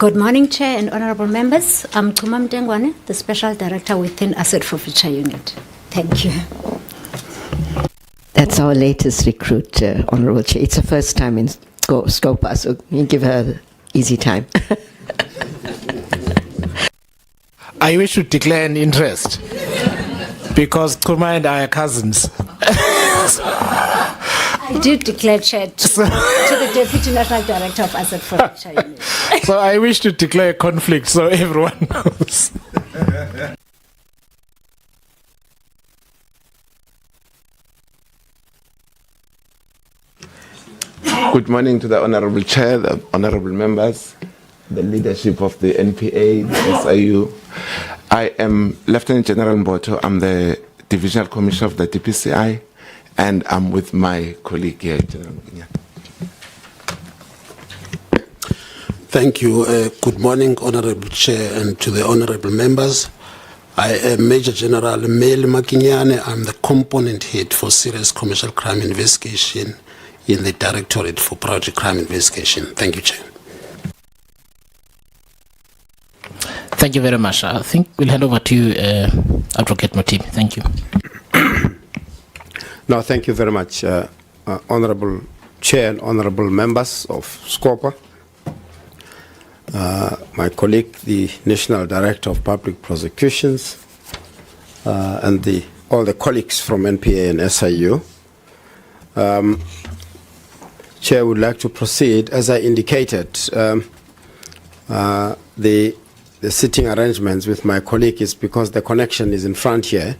Good morning, Chair and honorable members. I'm Kumam Dengwane, the Special Director within Asset Forfeiture Unit. Thank you. That's our latest recruit, Honorable Chair. It's the first time in Scopa, so you give her easy time. I wish to declare an interest because Kurma and I are cousins. I did declare, Chair, to the Deputy National Director of Asset Forfeiture Unit. So I wish to declare a conflict so everyone knows. Good morning to the Honorable Chair, the Honorable Members, the leadership of the NPA, the SIU. I am Lieutenant General Mboto. I'm the Divisional Commissioner of the DPCI, and I'm with my colleague here, General Mboto. Thank you. Good morning, Honorable Chair, and to the Honorable Members. I am Major General Mel Makinyane. I'm the Component Head for Serious Commercial Crime Investigation in the Directorate for Priority Crime Investigation. Thank you, Chair. Thank you very much. I think we'll hand over to you, Advocate Motibi. Thank you. No, thank you very much, Honorable Chair and Honorable Members of SCOPA. My colleague, the National Director of Public Prosecutions, and all the colleagues from NPA and SIU. Chair would like to proceed. As I indicated, the sitting arrangements with my colleague is because the connection is in front here.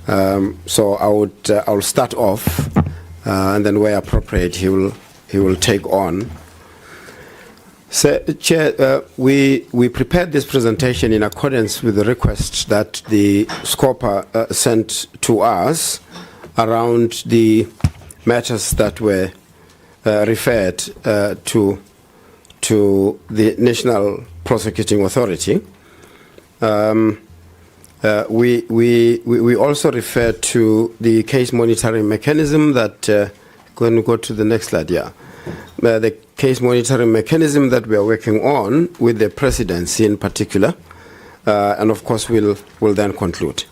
So I'll start off, and then where appropriate, he will take on. So, Chair, we prepared this presentation in accordance with the request that the SCOPA sent to us around the matters that were referred to the National Prosecuting Authority. We also referred to the case monitoring mechanism that, going to go to the next slide, yeah. The case monitoring mechanism that we are working on with the presidency in particular, and of course we'll then conclude.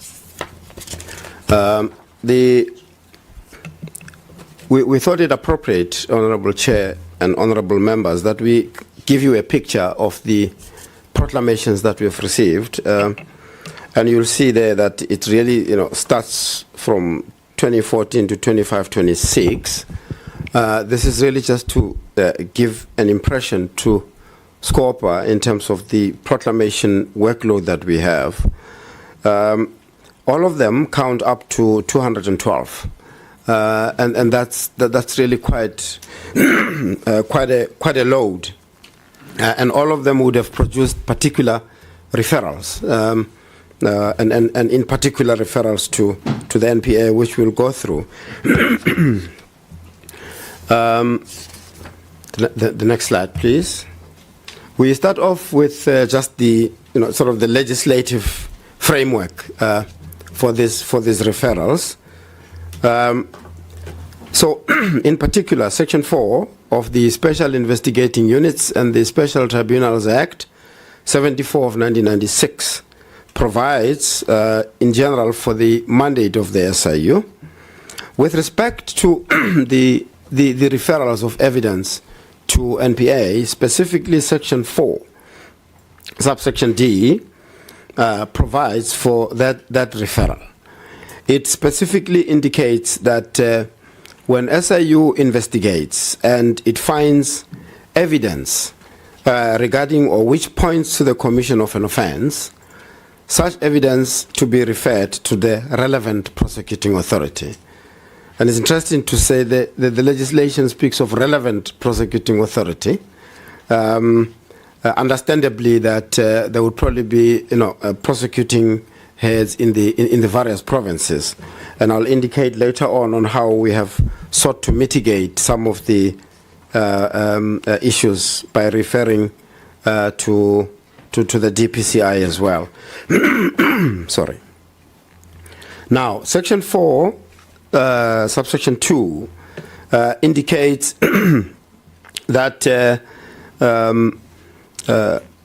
We thought it appropriate, Honorable Chair and Honorable Members, that we give you a picture of the proclamations that we've received, and you'll see there that it really, starts from 2014 to 25-26. This is really just to give an impression to SCOPA in terms of the proclamation workload that we have. All of them count up to 212. And that's really quite a load, and all of them would have produced particular referrals, and in particular referrals to the NPA, which we'll go through. The next slide, please. We start off with just the sort of the legislative framework for these referrals. So, in particular, Section 4 of the Special Investigating Units and the Special Tribunals Act 74 of 1996 provides, in general, for the mandate of the SIU. With respect to the referrals of evidence to NPA, specifically Section 4, subsection D, provides for that referral. It specifically indicates that when SIU investigates and it finds evidence regarding or which points to the commission of an offense, such evidence to be referred to the relevant prosecuting authority. And it's interesting to say that the legislation speaks of relevant prosecuting authority. Understandably, that there would probably be, prosecuting heads in the various provinces, and I'll indicate later on how we have sought to mitigate some of the issues by referring to the DPCI as well. Sorry. Now, Section 4. Subsection 2 indicates that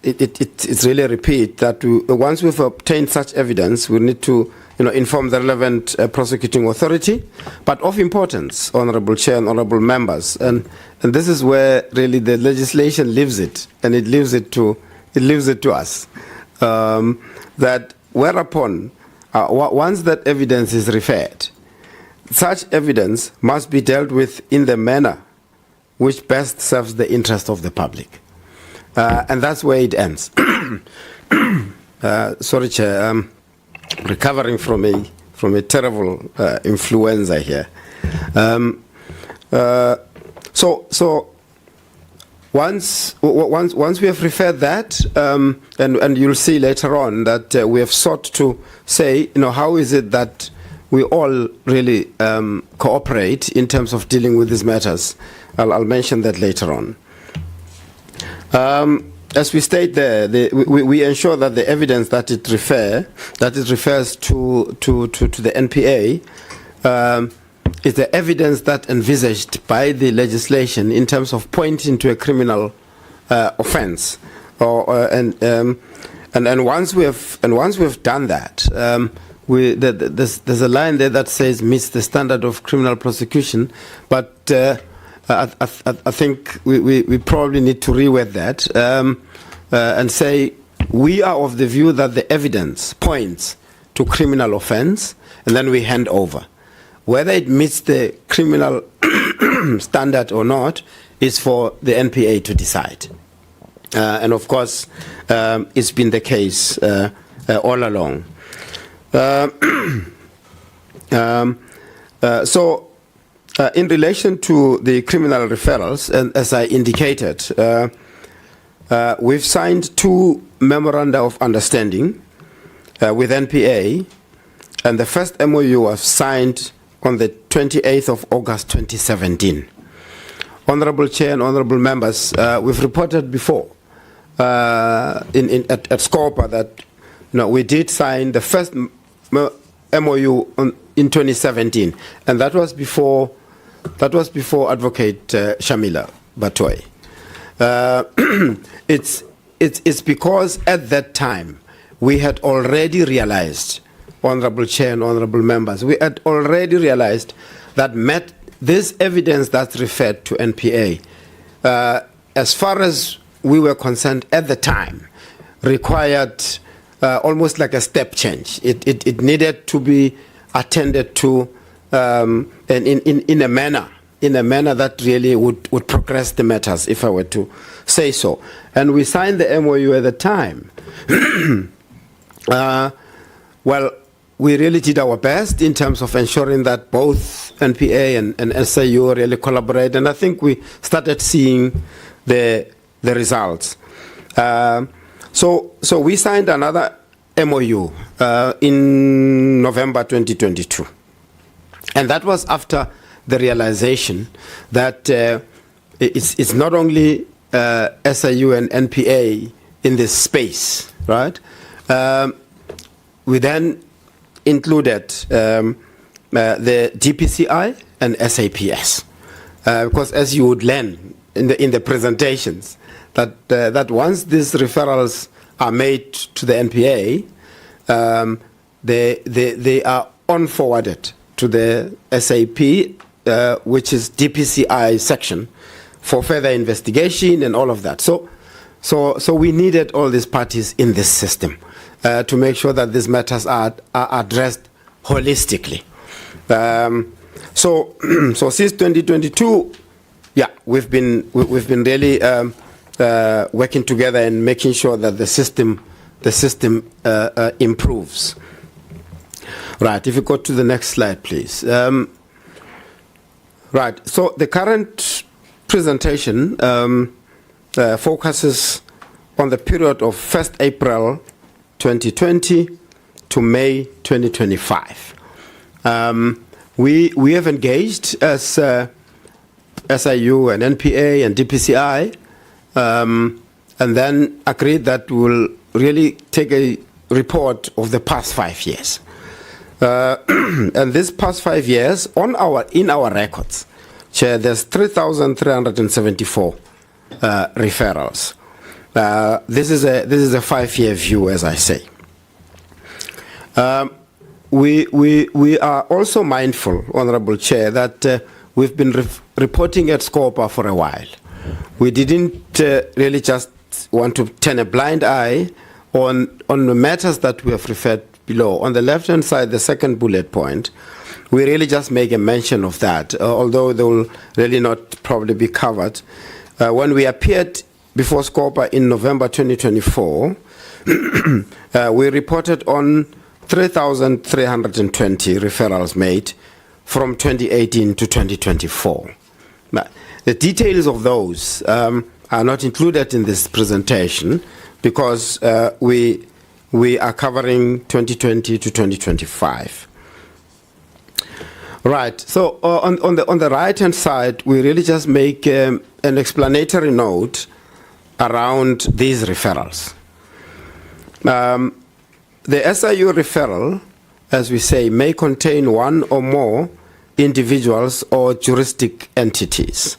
it's really a repeat that once we've obtained such evidence, we need to inform the relevant prosecuting authority. But of importance, Honorable Chair and Honorable Members, and this is where really the legislation leaves it, and it leaves it to us, that whereupon once that evidence is referred, such evidence must be dealt with in the manner which best serves the interest of the public. And that's where it ends. Sorry, Chair, I'm recovering from a terrible influenza here. So once we have referred that, and you'll see later on that we have sought to say, how is it that we all really cooperate in terms of dealing with these matters. I'll mention that later on. As we state there, we ensure that the evidence that it refers to the NPA is the evidence that envisaged by the legislation in terms of pointing to a criminal offence, and once we have done that, there's a line there that says meets the standard of criminal prosecution, but I think we probably need to reword that and say we are of the view that the evidence points to criminal offence, and then we hand over. Whether it meets the criminal standard or not is for the NPA to decide. And of course, it's been the case all along. So, in relation to the criminal referrals, and as I indicated, we've signed 2 memoranda of understanding with NPA, and the first MOU was signed on the 28th of August 2017. Honorable Chair and Honorable Members, we've reported before at SCOPA that we did sign the first MOU in 2017, and that was before Advocate Shamila Batoy. It's because at that time we had already realized, Honorable Chair and Honorable Members, we had already realized that this evidence that's referred to NPA, as far as we were concerned at the time, required almost like a step change. It needed to be attended to in a manner that really would progress the matters, if I were to say so. And we signed the MOU at the time. Well, we really did our best in terms of ensuring that both NPA and SIU really collaborate, and I think we started seeing the results. So we signed another MOU in November 2022, and that was after the realization that it's not only SIU and NPA in this space, right? We then included the DPCI and SAPS, because as you would learn in the presentations, that once these referrals are made to the NPA, they are on-forwarded to the SAP, which is DPCI section, for further investigation and all of that. So we needed all these parties in this system to make sure that these matters are addressed holistically. So since 2022, yeah, we've been really working together and making sure that the system improves. Right. If you go to the next slide, please. Right. So the current presentation focuses on the period of 1st April 2020 to May 2025. We have engaged as SIU and NPA and DPCI, and then agreed that we'll really take a report of the past 5 years. And this past 5 years, in our records, Chair, there's 3,374 referrals. This is a 5-year view, as I say. We are also mindful, Honourable Chair, that we've been reporting at SCOPA for a while. We didn't really just want to turn a blind eye on the matters that we have referred below. On the left-hand side, the second bullet point, we really just make a mention of that, although they will really not probably be covered. When we appeared before SCOPA in November 2024, we reported on 3,320 referrals made from 2018 to 2024. Now, the details of those are not included in this presentation because we are covering 2020 to 2025. Right. So on the right-hand side, we really just make an explanatory note around these referrals. The SIU referral, as we say, may contain one or more individuals or juristic entities.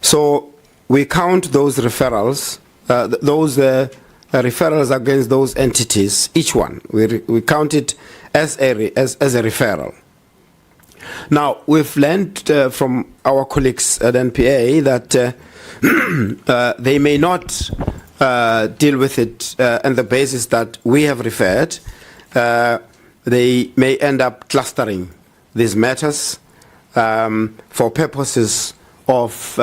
So we count those referrals, referrals against those entities, each one. We count it as a referral. Now, we've learned from our colleagues at NPA that they may not deal with it on the basis that we have referred. They may end up clustering these matters for purposes of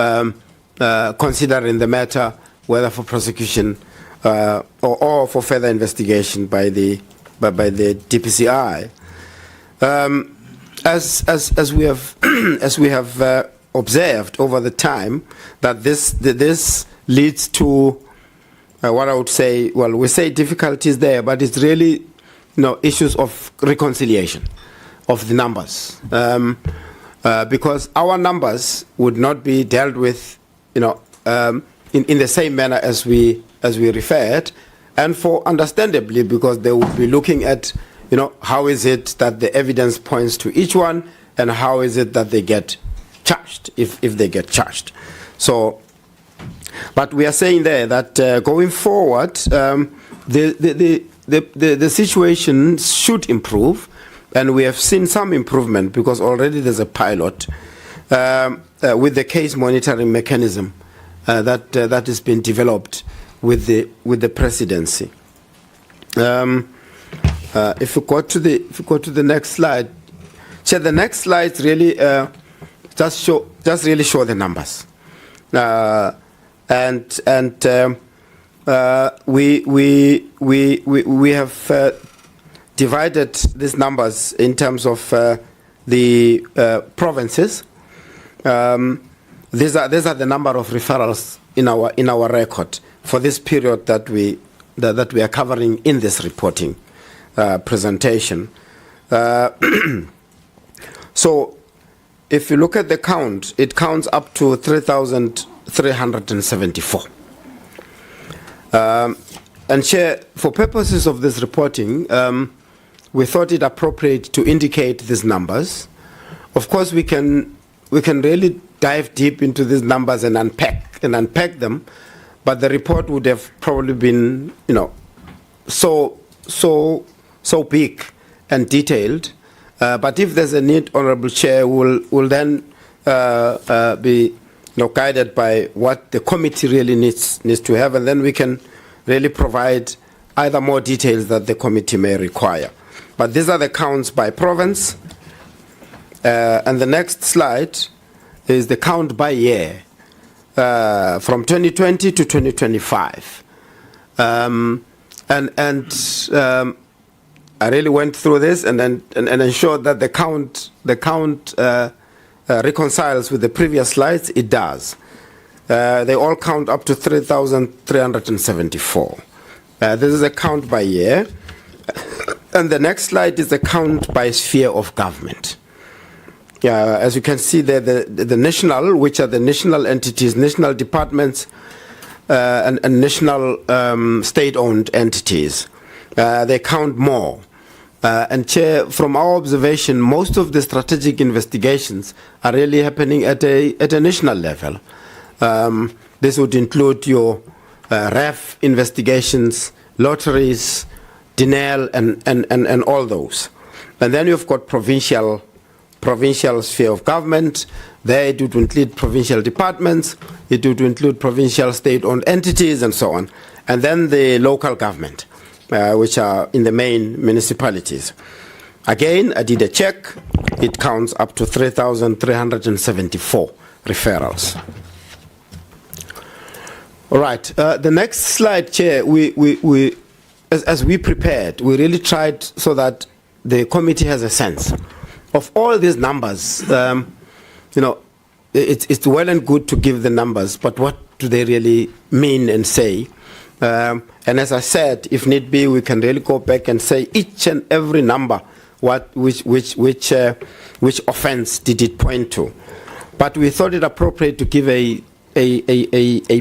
considering the matter whether for prosecution or for further investigation by the DPCI. As we have observed over the time, that this leads to what I would say. Well, we say difficulties there, but it's really issues of reconciliation of the numbers, because our numbers would not be dealt with in the same manner as we referred, and for understandably because they would be looking at how is it that the evidence points to each one, and how is it that they get charged, if they get charged. So, but we are saying there that going forward, the situation should improve, and we have seen some improvement because already there's a pilot with the case monitoring mechanism that has been developed with the presidency. If we go to the next slide, Chair, the next slides really just really show the numbers, and we have divided these numbers in terms of the provinces. These are the number of referrals in our record for this period that we are covering in this reporting presentation. So if you look at the count, it counts up to 3,374. And Chair, for purposes of this reporting, we thought it appropriate to indicate these numbers. Of course, we can really dive deep into these numbers and unpack them, but the report would have probably been, so big and detailed. But if there's a need, Honourable Chair, will then be guided by what the committee really needs to have, and then we can really provide either more details that the committee may require. But these are the counts by province. And the next slide is the count by year from 2020 to 2025. I really went through this and ensured that the count reconciles with the previous slides. It does. They all count up to 3,374. This is a count by year. And the next slide is the count by sphere of government. As you can see there, the national, which are the national entities, national departments, and national state-owned entities. They count more. And Chair, from our observation, most of the strategic investigations are really happening at a national level. This would include your REF investigations, lotteries, denial, and all those. And then you've got provincial sphere of government. There it would include provincial departments, it would include provincial state-owned entities, and so on. And then the local government, which are in the main municipalities. Again, I did a check. It counts up to 3,374 referrals. All right. The next slide, Chair, as we prepared, we really tried so that the committee has a sense of all these numbers. It's well and good to give the numbers, but what do they really mean and say? And as I said, if need be, we can really go back and say each and every number, which offence did it point to. But we thought it appropriate to give a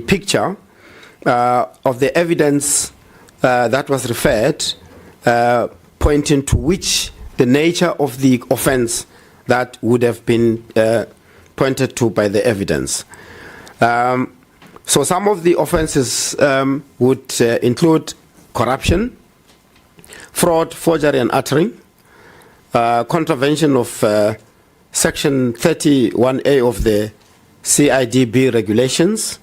picture of the evidence that was referred, pointing to which the nature of the offence that would have been pointed to by the evidence. So some of the offences would include corruption, fraud, forgery and uttering, contravention of Section 31A of the CIDB regulations,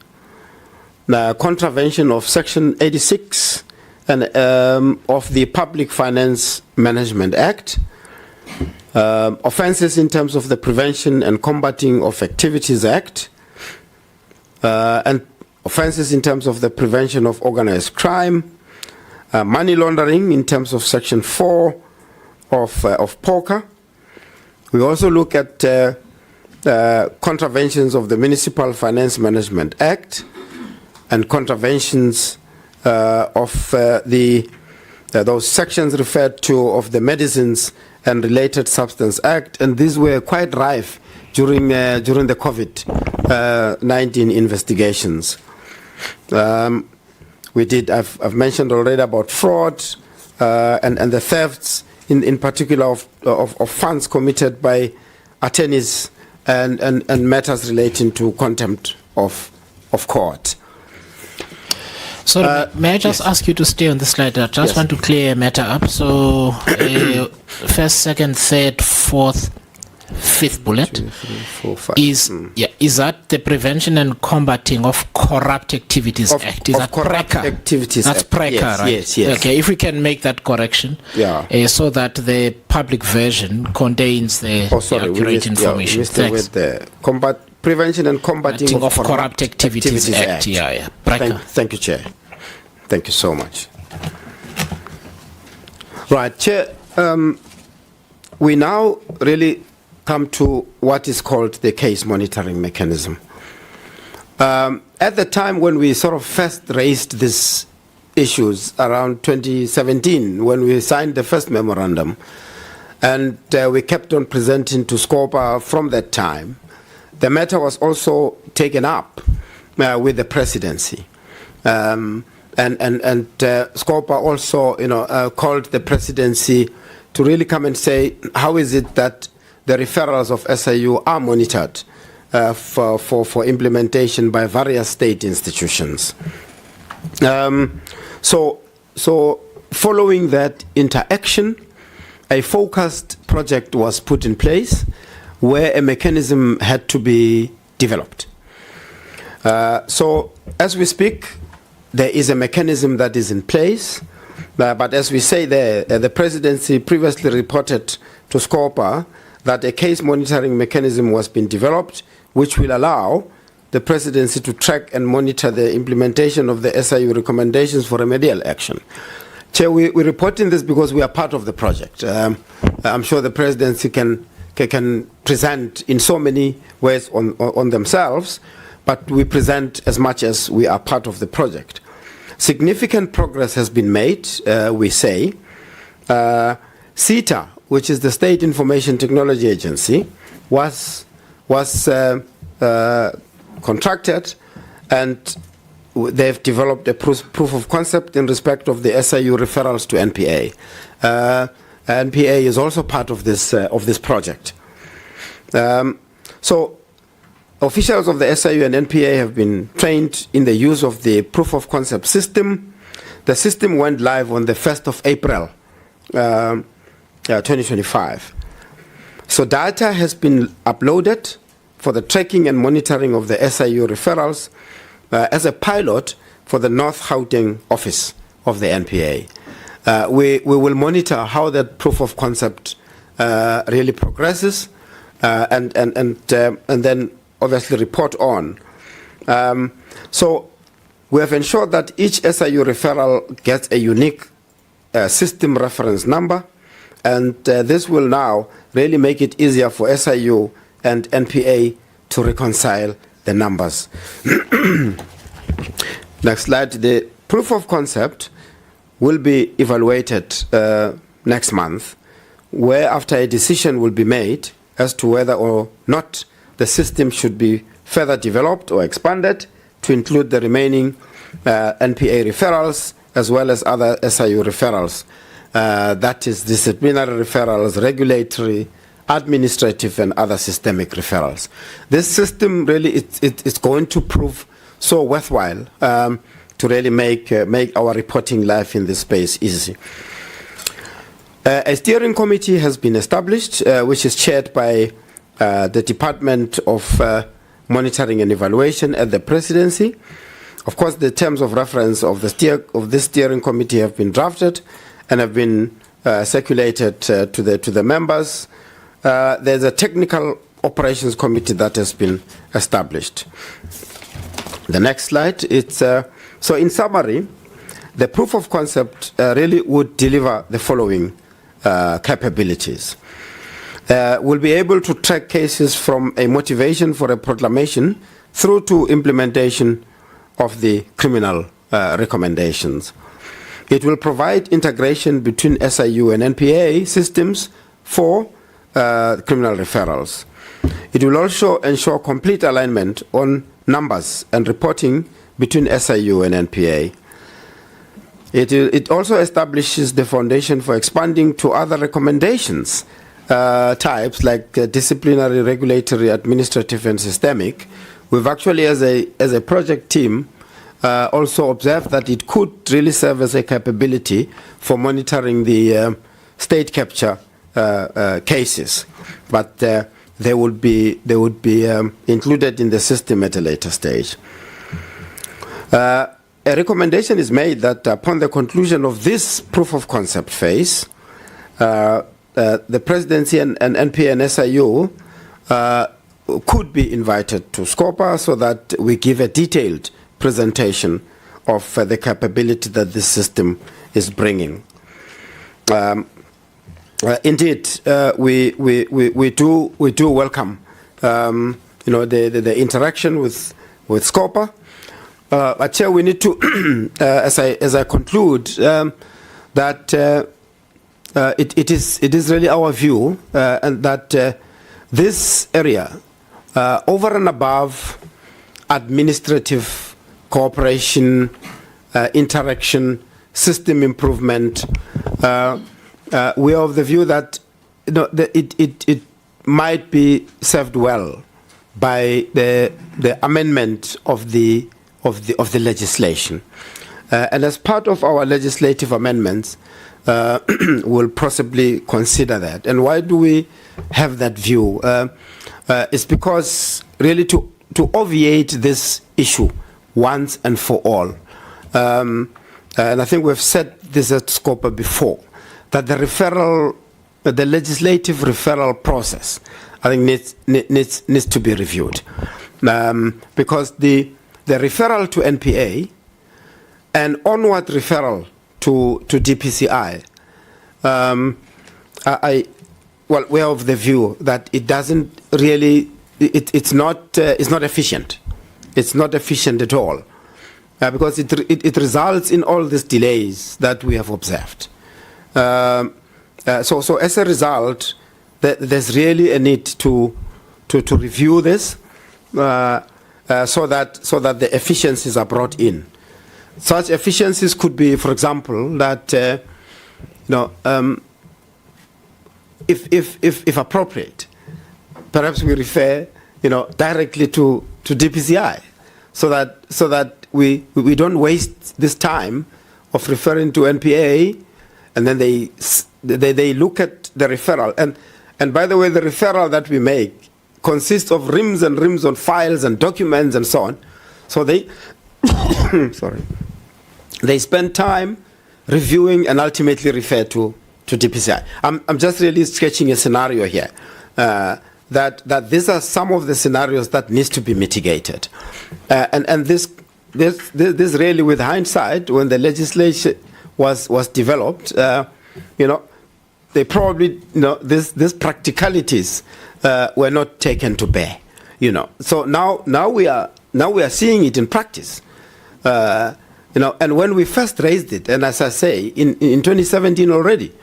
contravention of Section 86 and of the Public Finance Management Act, offences in terms of the Prevention and Combating of Activities Act, and offences in terms of the Prevention of Organized Crime, money laundering in terms of Section 4 of POCA. We also look at contraventions of the Municipal Finance Management Act and contraventions of those sections referred to of the Medicines and Related Substance Act, and these were quite rife during the COVID-19 investigations. I've mentioned already about fraud and the thefts, in particular of funds committed by attorneys and matters relating to contempt of court. So may I just ask you to stay on the slide? I just want to clear a matter up. So first, second, third, fourth, fifth bullet 2, 3, 4, 5. Is that the Prevention and Combating of Corrupt Activities Act? Is that Corrupt PRECA? Activities That's Act. PRECA, Yes, right? yes. Okay, if we can make that correction, so that the public version contains the accurate information. With the Prevention and Combating of Corrupt Activities Act. Yeah. PRECA. Thank you, Chair. Thank you so much. Right, Chair. We now really come to what is called the case monitoring mechanism. At the time when we sort of first raised these issues around 2017, when we signed the first memorandum, and we kept on presenting to SCOPA from that time, the matter was also taken up with the presidency. And SCOPA also, called the presidency to really come and say, how is it that the referrals of SIU are monitored for implementation by various state institutions. So following that interaction, a focused project was put in place where a mechanism had to be developed. So as we speak, there is a mechanism that is in place, but as we say there, the presidency previously reported to SCOPA that a case monitoring mechanism was being developed, which will allow the presidency to track and monitor the implementation of the SIU recommendations for remedial action. Chair, we're reporting this because we are part of the project. I'm sure the presidency can present in so many ways on themselves, but we present as much as we are part of the project. Significant progress has been made, we say. CETA, which is the State Information Technology Agency, was contracted, and they've developed a proof of concept in respect of the SIU referrals to NPA. NPA is also part of this project. So Officials of the SIU and NPA have been trained in the use of the proof of concept system. The system went live on the 1st of April 2025. So data has been uploaded for the tracking and monitoring of the SIU referrals as a pilot for the North Gauteng office of the NPA. We will monitor how that proof of concept really progresses and then obviously report on. So we have ensured that each SIU referral gets a unique system reference number, and this will now really make it easier for SIU and NPA to reconcile the numbers. Next slide. The proof of concept will be evaluated next month, where after a decision will be made as to whether or not the system should be further developed or expanded to include the remaining NPA referrals as well as other SIU referrals. That is disciplinary referrals, regulatory, administrative, and other systemic referrals. This system really it's going to prove so worthwhile to really make our reporting life in this space easy. A steering committee has been established, which is chaired by the Department of Monitoring and Evaluation at the Presidency. Of course, the terms of reference of this steering committee have been drafted and have been circulated to the members. There's a technical operations committee that has been established. The next slide. So in summary, the proof of concept really would deliver the following capabilities. We'll be able to track cases from a motivation for a proclamation through to implementation of the criminal recommendations. It will provide integration between SIU and NPA systems for criminal referrals. It will also ensure complete alignment on numbers and reporting between SIU and NPA. It also establishes the foundation for expanding to other recommendations types like disciplinary, regulatory, administrative, and systemic. We've actually, as a project team, also observed that it could really serve as a capability for monitoring the state capture cases, but they would be included in the system at a later stage. A recommendation is made that upon the conclusion of this proof of concept phase, the Presidency and NPA and SIU could be invited to SCOPA so that we give a detailed presentation of the capability that this system is bringing. Indeed, we do welcome the interaction with SCOPA. But Chair, we need to, as I conclude, that it is really our view and that this area, over and above administrative cooperation, interaction, system improvement, we are of the view that it might be served well by the amendment of the legislation, and as part of our legislative amendments, we'll possibly consider that. And why do we have that view? It's because really to obviate this issue once and for all, and I think we've said this at SCOPA before, that the legislative referral process, I think needs to be reviewed, because the referral to NPA and onward referral to DPCI, we are of the view that it doesn't really, it's not efficient. It's not efficient at all, because it results in all these delays that we have observed. So as a result, there's really a need to review this so that the efficiencies are brought in. Such efficiencies could be, for example, that if appropriate, perhaps we refer directly to DPCI, so that we don't waste this time of referring to NPA, and then they look at the referral. And by the way, the referral that we make consists of reams and reams on files and documents and so on. So they they spend time reviewing and ultimately refer to DPCI. I'm just really sketching a scenario here, that these are some of the scenarios that needs to be mitigated. And this really, with hindsight, when the legislation was developed, they probably, these practicalities were not taken to bear, So now we are seeing it in practice, And when we first raised it, and as I say, in 2017 already,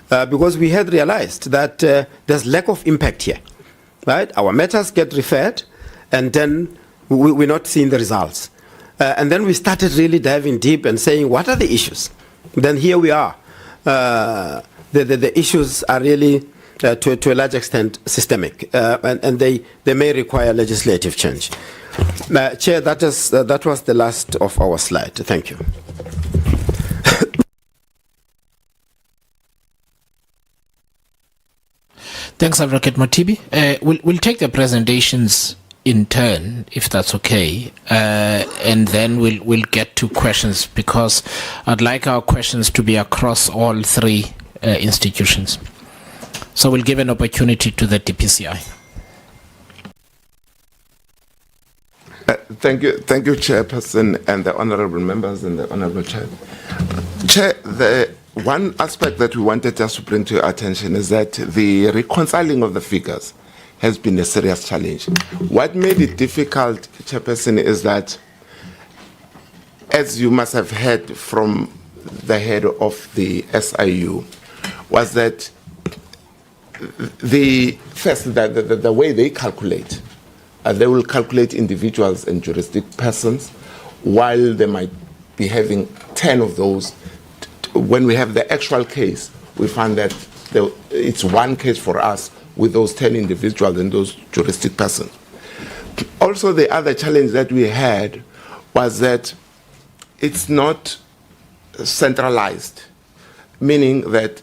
because we had realized that there's lack of impact here, right? Our matters get referred, and then we're not seeing the results. And then we started really diving deep and saying, what are the issues? Then here we are. The issues are really, to a large extent, systemic, and they may require legislative change. Chair, that was the last of our slide. Thank you. Thanks, Advocate Motibi. We'll take the presentations in turn, if that's okay, and then we'll get to questions, because I'd like our questions to be across all three institutions. So we'll give an opportunity to the DPCI. Thank you, Chairperson, and the honourable members and the honourable Chair. Chair, the one aspect that we wanted just to bring to your attention is that the reconciling of the figures has been a serious challenge. What made it difficult, Chairperson, is that, as you must have heard from the head of the SIU, was that the way they calculate, they will calculate individuals and juristic persons, while they might be having 10 of those. When we have the actual case, we find that it's one case for us with those 10 individuals and those juristic persons. Also, the other challenge that we had was that it's not centralized, meaning that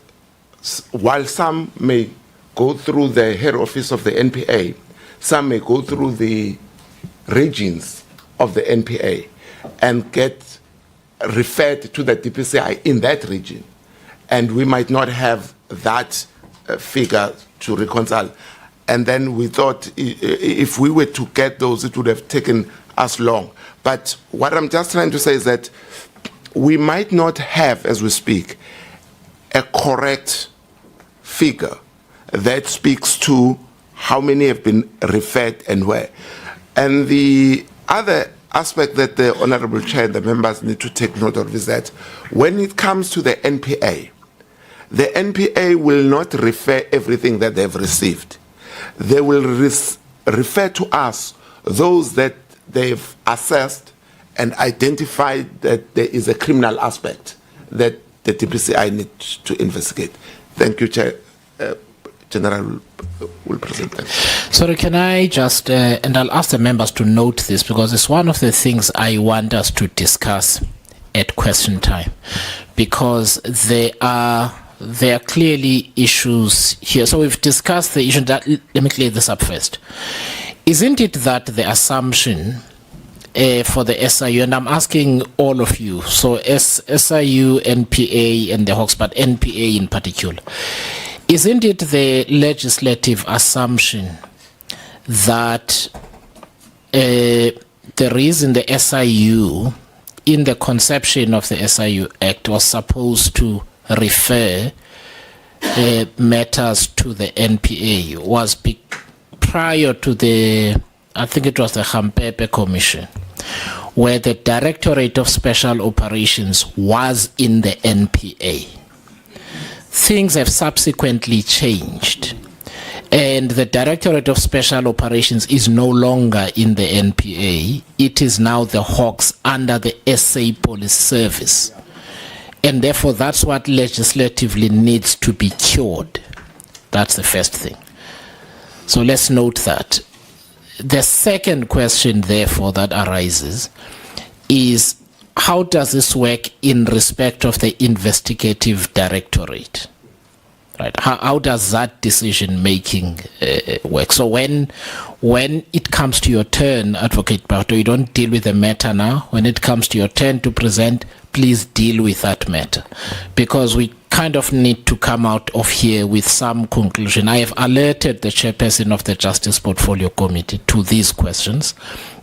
while some may go through the head office of the NPA, some may go through the regions of the NPA and get referred to the DPCI in that region. And we might not have that figure to reconcile. And then we thought if we were to get those, it would have taken us long. But what I'm just trying to say is that we might not have, as we speak, a correct figure that speaks to how many have been referred and where. And the other aspect that the Honourable Chair and the members need to take note of is that when it comes to the NPA will not refer everything that they've received. They will refer to us those that they've assessed and identified that there is a criminal aspect that the DPCI needs to investigate. Thank you, Chair. General will present that. Sorry, can I just, and I'll ask the members to note this, because it's one of the things I want us to discuss at question time, because there are clearly issues here. So we've discussed the issue that, let me clear this up first. Isn't it that the assumption for the SIU, and I'm asking all of you, so SIU, NPA, and the Hawks, but NPA in particular, isn't it the legislative assumption that the reason the SIU, in the conception of the SIU Act, was supposed to refer matters to the NPA was prior to the, I think it was the Hampepe Commission, where the Directorate of Special Operations was in the NPA. Things have subsequently changed, and the Directorate of Special Operations is no longer in the NPA. It is now the Hawks under the SA Police Service, and therefore that's what legislatively needs to be cured. That's the first thing. So let's note that. the second question, therefore, that arises is, how does this work in respect of the investigative directorate? Right? How does that decision making work? So when it comes to your turn, Advocate Barto, you don't deal with the matter now. When it comes to your turn to present, please deal with that matter, because we kind of need to come out of here with some conclusion. I have alerted the chairperson of the Justice Portfolio Committee to these questions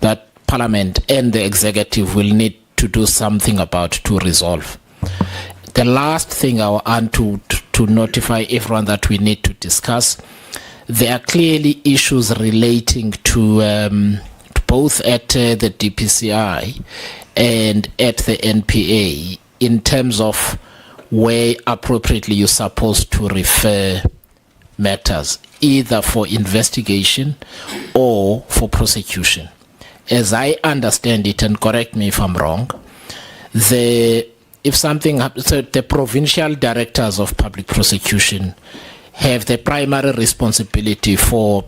that Parliament and the executive will need to do something about to resolve. The last thing I want to notify everyone that we need to discuss, there are clearly issues relating to both at the DPCI and at the NPA in terms of where appropriately you're supposed to refer matters, either for investigation or for prosecution. As I understand it, and correct me if I'm wrong, if something happens, so the provincial directors of public prosecution have the primary responsibility for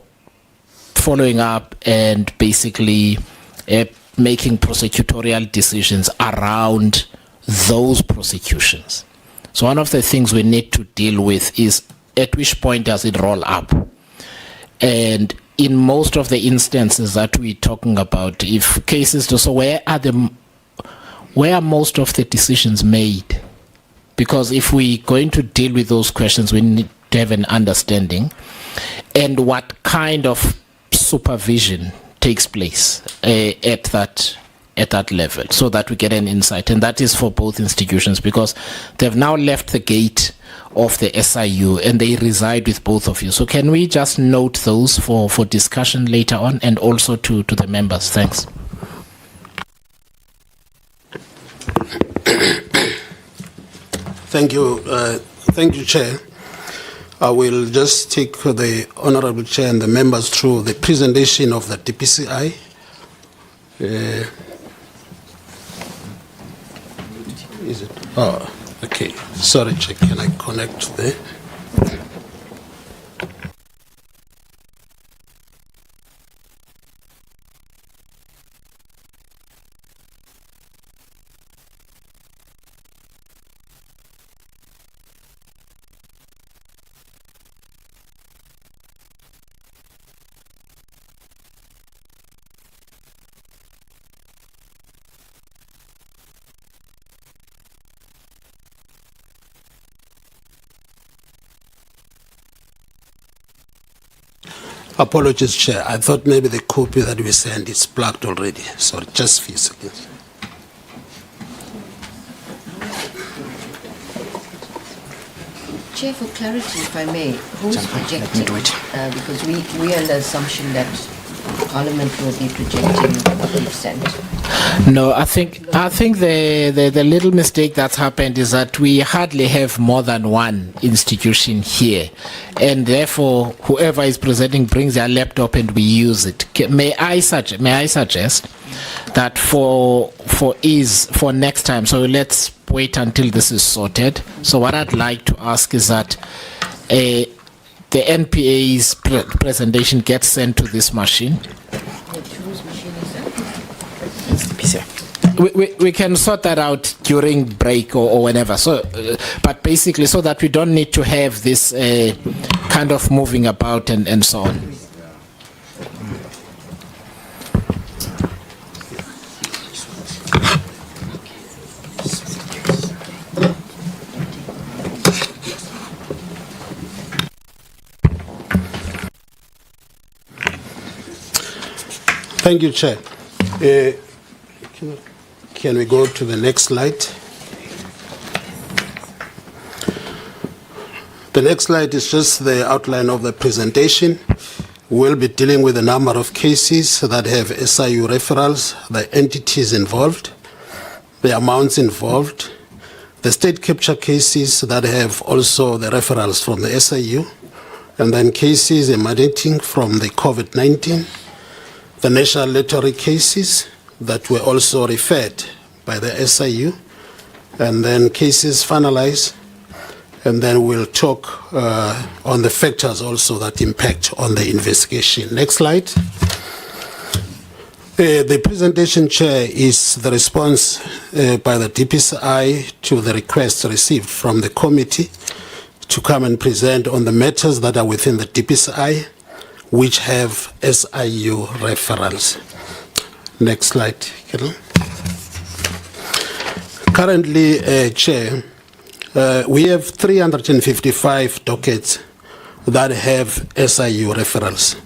following up and basically making prosecutorial decisions around those prosecutions. So one of the things we need to deal with is, at which point does it roll up? And in most of the instances that we're talking about, if cases do so, where are most of the decisions made? Because if we're going to deal with those questions, we need to have an understanding and what kind of supervision takes place at that level, so that we get an insight. And that is for both institutions, because they've now left the gate of the SIU and they reside with both of you. So can we just note those for discussion later on, and also to the members? Thanks. Thank you, Chair. I will just take the Honorable Chair and the members through the presentation of the DPCI. Is it? Oh, okay. Sorry, Chair, can I connect there? Apologies, Chair. I thought maybe the copy that we sent is plugged already. Sorry, just a few seconds. Chair, for clarity, if I may, who's projecting? Because we are under the assumption that Parliament will be projecting what we've sent. No, I think the little mistake that's happened is that we hardly have more than one institution here, and therefore whoever is presenting brings their laptop and we use it. May I suggest that for next time, so let's wait until this is sorted. So what I'd like to ask is that the NPA's presentation gets sent to this machine. Whose machine is that? We can sort that out during break or whenever. So, but basically, so that we don't need to have this kind of moving about and so on. Thank you, Chair. Can we go to the next slide? The next slide is just the outline of the presentation. We'll be dealing with a number of cases that have SIU referrals, the entities involved, the amounts involved, the state capture cases that have also the referrals from the SIU, and then cases emanating from the COVID-19, the national lottery cases that were also referred by the SIU, and then cases finalized, and then we'll talk on the factors also that impact on the investigation. Next slide. The presentation, Chair, is the response by the DPCI to the request received from the committee to come and present on the matters that are within the DPCI, which have SIU referrals. Next slide, Carol. Currently, Chair, we have 355 dockets that have SIU referrals.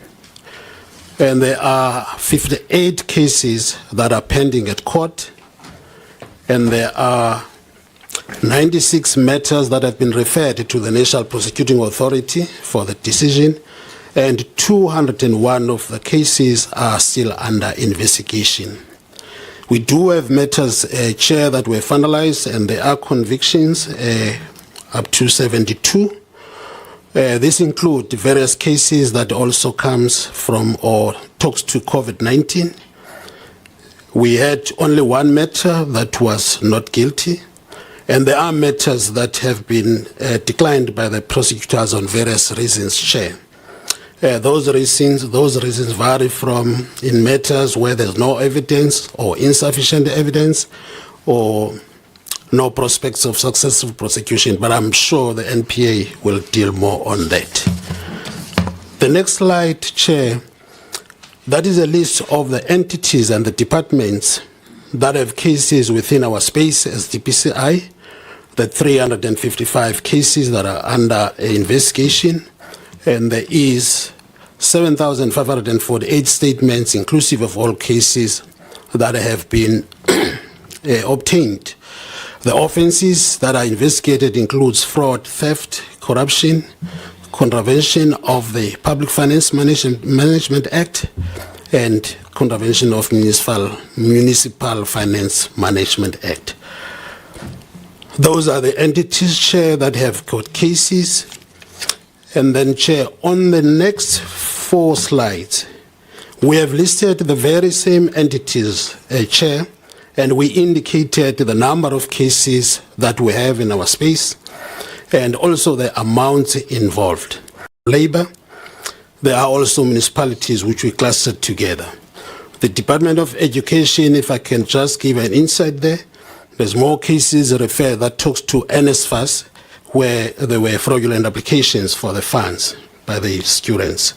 And there are 58 cases that are pending at court, and there are 96 matters that have been referred to the National Prosecuting Authority for the decision, and 201 of the cases are still under investigation. We do have matters, Chair, that were finalized, and there are convictions up to 72. This includes various cases that also comes from or talks to COVID-19. We had only one matter that was not guilty, and there are matters that have been declined by the prosecutors on various reasons, Chair. Those reasons vary from in matters where there's no evidence or insufficient evidence or no prospects of successful prosecution, but I'm sure the NPA will deal more on that. The next slide, Chair, that is a list of the entities and the departments that have cases within our space as DPCI, the 355 cases that are under investigation, and there is 7,548 statements inclusive of all cases that have been obtained. The offenses that are investigated includes fraud, theft, corruption, contravention of the Public Finance Management Act, and contravention of Municipal Finance Management Act. Those are the entities, Chair, that have got cases. And then, Chair, on the next 4 slides, we have listed the very same entities, Chair, and we indicated the number of cases that we have in our space and also the amounts involved. Labor, there are also municipalities which we clustered together. The Department of Education, if I can just give an insight there, there's more cases referred that talks to NSFAS where there were fraudulent applications for the funds by the students.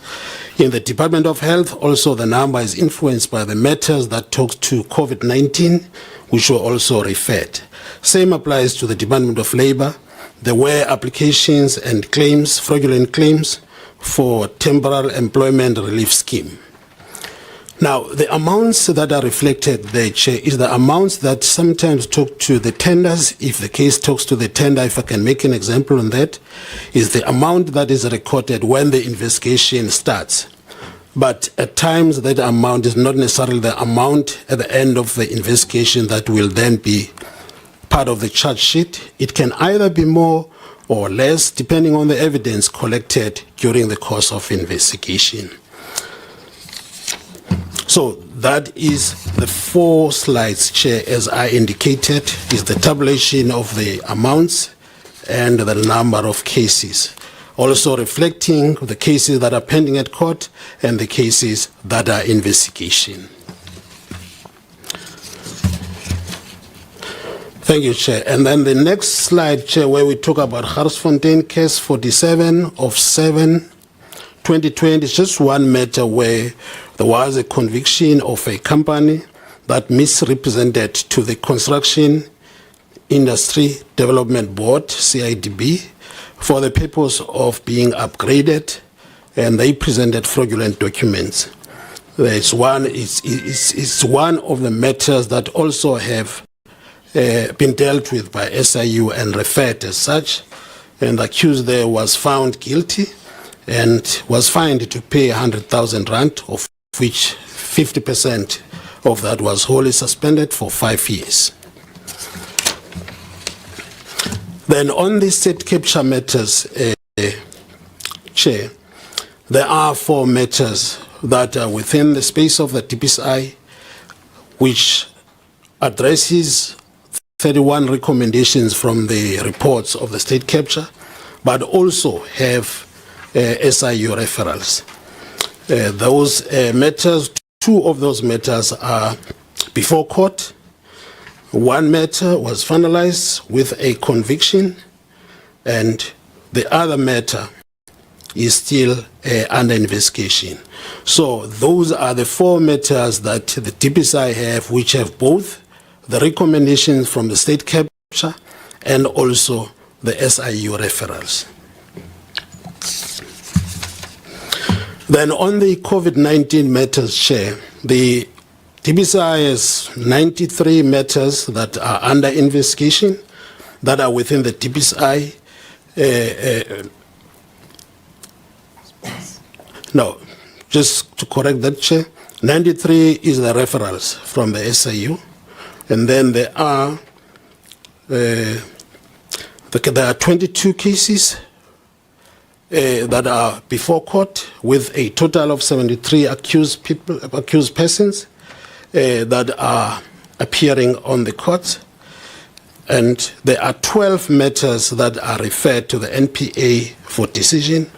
In the Department of Health, also the number is influenced by the matters that talk to COVID-19, which were also referred. Same applies to the Department of Labor. There were applications and claims, fraudulent claims, for temporary employment relief scheme. Now, the amounts that are reflected there, Chair, is the amounts that sometimes talk to the tenders. If the case talks to the tender, if I can make an example on that, is the amount that is recorded when the investigation starts. But at times, that amount is not necessarily the amount at the end of the investigation that will then be part of the charge sheet. It can either be more or less, depending on the evidence collected during the course of investigation. So that is the 4 slides, Chair, as I indicated, is the tabulation of the amounts and the number of cases. Also reflecting the cases that are pending at court and the cases that are investigation. Thank you, Chair. And then the next slide, Chair, where we talk about Garsfontein case 47 of 7, 2020, is just one matter where there was a conviction of a company that misrepresented to the Construction Industry Development Board, CIDB, for the purpose of being upgraded, and they presented fraudulent documents. It's one of the matters that also have been dealt with by SIU and referred as such, and the accused there was found guilty and was fined to pay 100,000 rand, of which 50% of that was wholly suspended for 5 years. Then on the state capture matters, Chair, there are 4 matters that are within the space of the DPCI, which addresses 31 recommendations from the reports of the state capture, but also have SIU referrals. Those matters 2 of those matters are before court. 1 matter was finalized with a conviction, and the other matter is still under investigation. So those are the 4 matters that the TPSI have, which have both the recommendations from the state capture and also the SIU referrals. Then on the COVID-19 matters, Chair, the TPSI has 93 matters that are under investigation that are within the TPSI. No, just to correct that, Chair, 93 is the referrals from the SIU, and then there are 22 cases that are before court with a total of 73 accused persons that are appearing on the court, and there are 12 matters that are referred to the NPA for decision,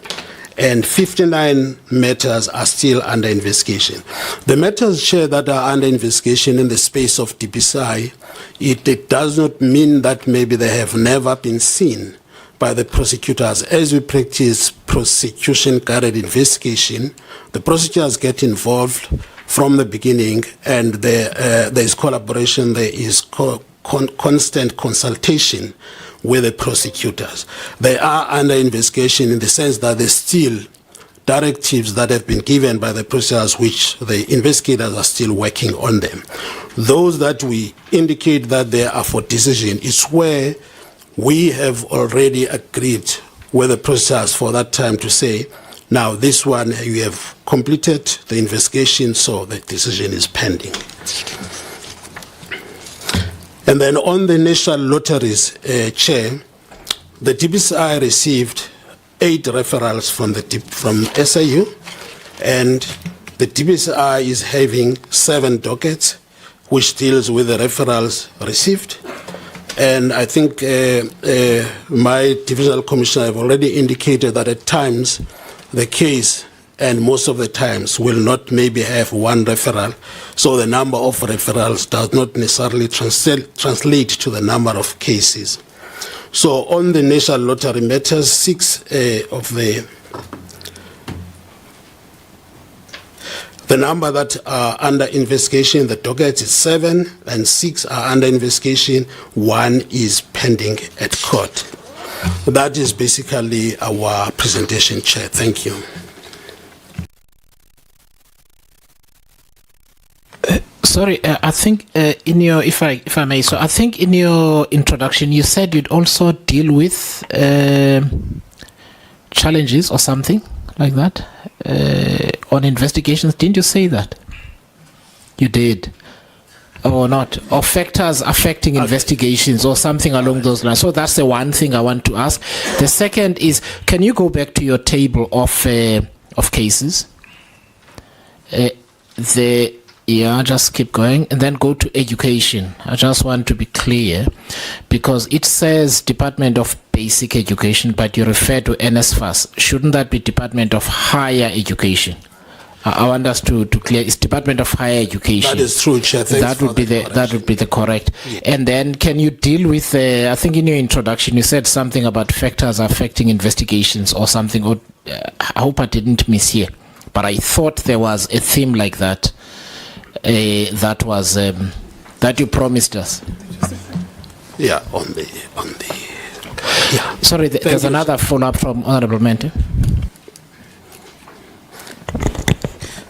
and 59 matters are still under investigation. The matters, Chair, that are under investigation in the space of TPSI, it does not mean that maybe they have never been seen by the prosecutors. As we practice prosecution-guided investigation, the prosecutors get involved from the beginning, and there is collaboration, there is constant consultation with the prosecutors. They are under investigation in the sense that there's still directives that have been given by the prosecutors, which the investigators are still working on them. Those that we indicate that they are for decision is where we have already agreed with the prosecutors for that time to say, now this one you have completed the investigation, so the decision is pending. And then on the national lotteries, Chair, the TPSI received 8 referrals from SIU, and the TPSI is having 7 dockets, which deals with the referrals received. And I think my divisional commissioner have already indicated that at times the case, and most of the times, will not maybe have 1 referral. So the number of referrals does not necessarily translate to the number of cases. So on the national lottery matters, 6 of the number that are under investigation, the docket is 7, and 6 are under investigation. 1 is pending at court. That is basically our presentation, Chair. Thank you. Sorry, I think in your, if I may, so I think in your introduction you said you'd also deal with challenges or something like that on investigations. Didn't you say that? You did. Or not? Or factors affecting investigations or something along those lines. So that's the one thing I want to ask. The second is, can you go back to your table of cases? Just keep going and then go to education. I just want to be clear because it says Department of Basic Education, but you refer to NSFAS. Shouldn't that be Department of Higher Education? I want us to clear. It's Department of Higher Education. That is true, Chair. That would be the correct. Yeah. And then can you deal with I think in your introduction you said something about factors affecting investigations or something. Or I hope I didn't mishear, but I thought there was a theme like that. That was that you promised us. Yeah, on the. Yeah. Sorry, there's another follow-up from Honourable Mente.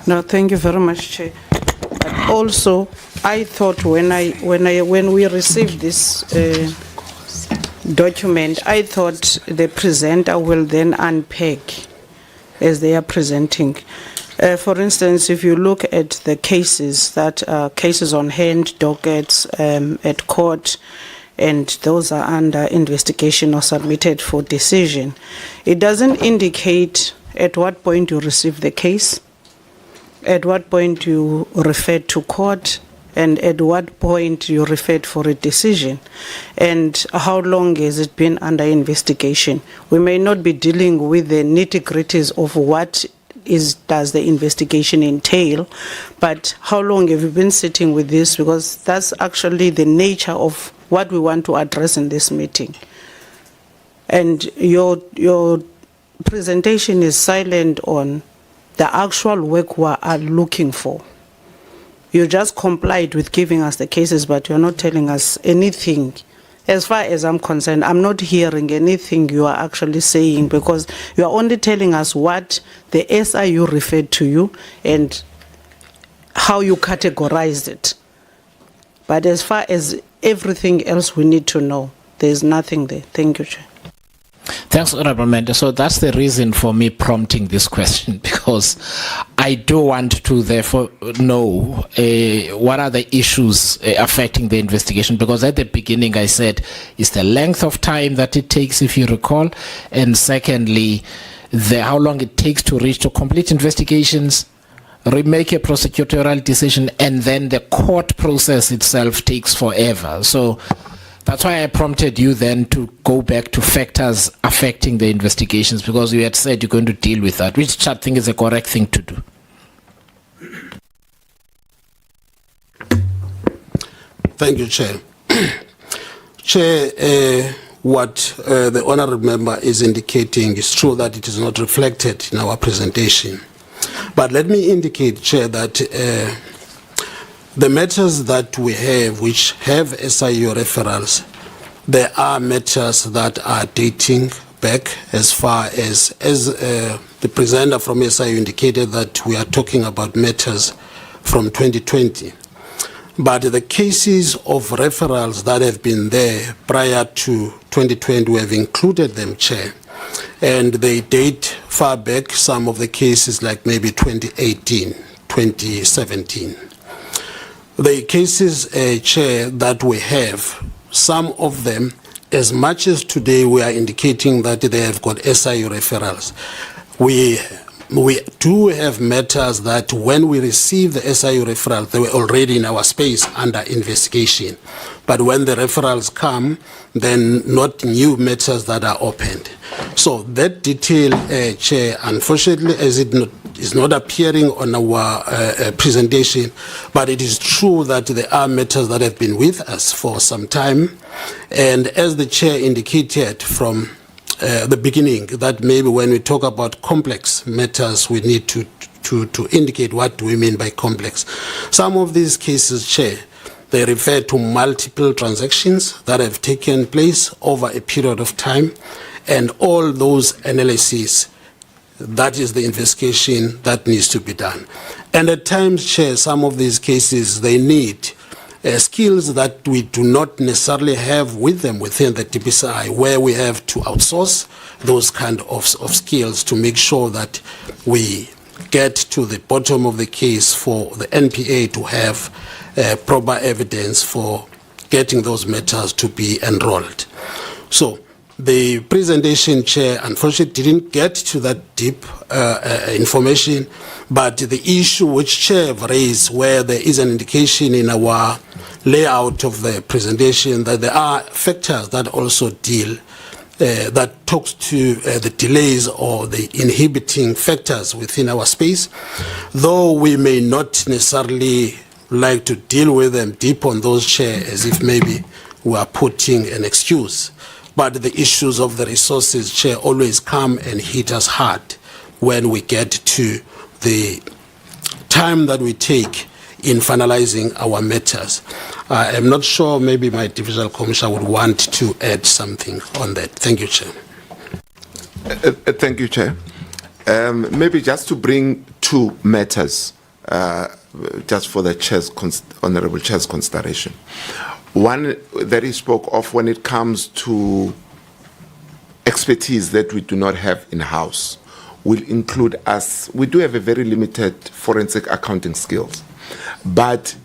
No, thank you very much, Chair. But also, I thought when we received this document, I thought the presenter will then unpack as they are presenting. For instance, if you look at the cases that are cases on hand, dockets at court, and those are under investigation or submitted for decision, it doesn't indicate at what point you receive the case, at what point you referred to court, and at what point you referred for a decision, and how long has it been under investigation. We may not be dealing with the nitty-gritties of what does the investigation entail, but how long have you been sitting with this? Because that's actually the nature of what we want to address in this meeting. And your presentation is silent on the actual work we are looking for. You just complied with giving us the cases, but you're not telling us anything. As far as I'm concerned, I'm not hearing anything you are actually saying, because you are only telling us what the SIU referred to you and how you categorized it. But as far as everything else we need to know, there's nothing there. Thank you, Chair. Thanks, Honorable Member. So that's the reason for me prompting this question, because I do want to therefore know what are the issues affecting the investigation, because at the beginning I said it's the length of time that it takes, if you recall, and secondly, how long it takes to reach to complete investigations, remake a prosecutorial decision, and then the court process itself takes forever. So that's why I prompted you then to go back to factors affecting the investigations, because you had said you're going to deal with that, which I think is a correct thing to do. Thank you, Chair. Chair, what the honourable member is indicating is true that it is not reflected in our presentation. But let me indicate, Chair, that the matters that we have, which have SIU referrals, there are matters that are dating back as far as the presenter from SIU indicated that we are talking about matters from 2020. But the cases of referrals that have been there prior to 2020, we have included them, Chair. And they date far back, some of the cases like maybe 2018, 2017. The cases, Chair, that we have, some of them, as much as today we are indicating that they have got SIU referrals, we do have matters that when we receive the SIU referral, they were already in our space under investigation. But when the referrals come, then not new matters that are opened. So that detail, Chair, unfortunately, as it is not appearing on our presentation, but it is true that there are matters that have been with us for some time. And as the Chair indicated from the beginning, that maybe when we talk about complex matters, we need to indicate what do we mean by complex. Some of these cases, Chair, they refer to multiple transactions that have taken place over a period of time, and all those analyses, that is the investigation that needs to be done. And at times, Chair, some of these cases, they need skills that we do not necessarily have with them within the TPCI, where we have to outsource those kind of skills to make sure that we get to the bottom of the case for the NPA to have proper evidence for getting those matters to be enrolled. So the presentation, Chair, unfortunately didn't get to that deep information, but the issue which Chair raised, where there is an indication in our layout of the presentation that there are factors that also deal, that talks to the delays or the inhibiting factors within our space, though we may not necessarily like to deal with them deep on those, Chair, as if maybe we are putting an excuse. But the issues of the resources, Chair, always come and hit us hard when we get to the time that we take in finalizing our matters. I'm not sure, maybe my divisional commissioner would want to add something on that. Thank you, Chair. Thank you, Chair. Maybe just to bring two matters, just for the Honourable Chair's consideration. One that he spoke of when it comes to expertise that we do not have in-house will include us. We do have a very limited forensic accounting skills, but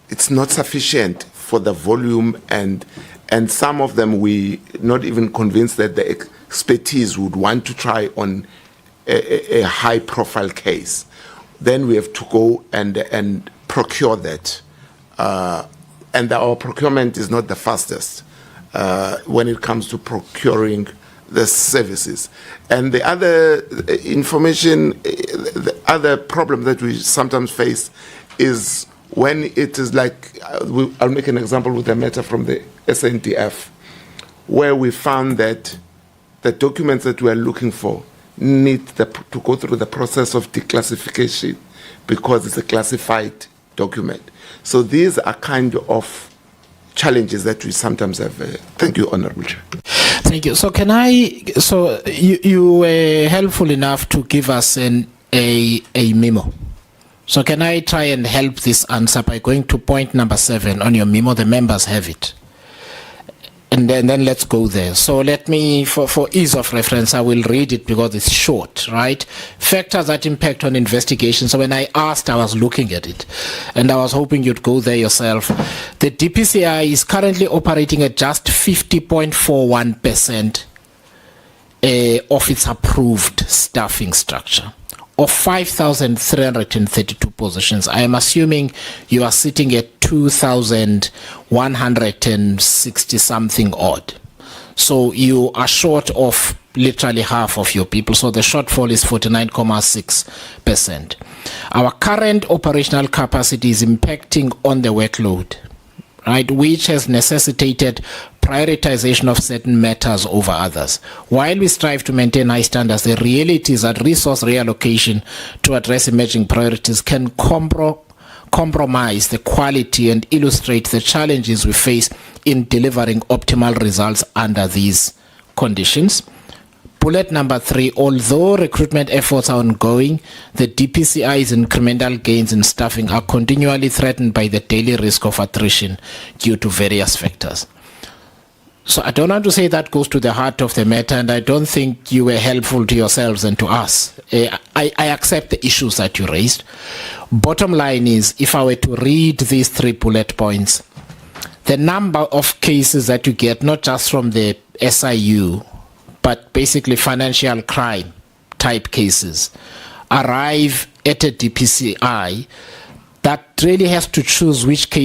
it's not sufficient for the volume, and some of them we not even convinced that the expertise would want to try on a high-profile case. Then we have to go and procure that. And our procurement is not the fastest when it comes to procuring the services. And the other information, the other problem that we sometimes face is when it is like, I'll make an example with a matter from the SNDF, where we found that the documents that we are looking for need to go through the process of declassification because it's a classified document. So these are kind of challenges that we sometimes have. Thank you, Honorable Chair. Thank you. So you were helpful enough to give us a memo. So can I try and help this answer by going to point number 7 on your memo? The members have it. And then let's go there. So let me, for ease of reference, I will read it because it's short, right? Factors that impact on investigation. So when I asked, I was looking at it, and I was hoping you'd go there yourself. The DPCI is currently operating at just 50.41% of its approved staffing structure. Of 5,332 positions, I am assuming you are sitting at 2,160 something odd. So you are short of literally half of your people. So the shortfall is 49.6%. Our current operational capacity is impacting on the workload, right, which has necessitated prioritization of certain matters over others. While we strive to maintain high standards, the reality is that resource reallocation to address emerging priorities can compromise the quality and illustrate the challenges we face in delivering optimal results under these conditions. Bullet number 3, although recruitment efforts are ongoing, the DPCI's incremental gains in staffing are continually threatened by the daily risk of attrition due to various factors. So I don't want to say that goes to the heart of the matter, and I don't think you were helpful to yourselves and to us. I accept the issues that you raised. Bottom line is, if I were to read these 3 bullet points, the number of cases that you get, not just from the SIU, but basically financial crime type cases, arrive at a DPCI that really has to choose which case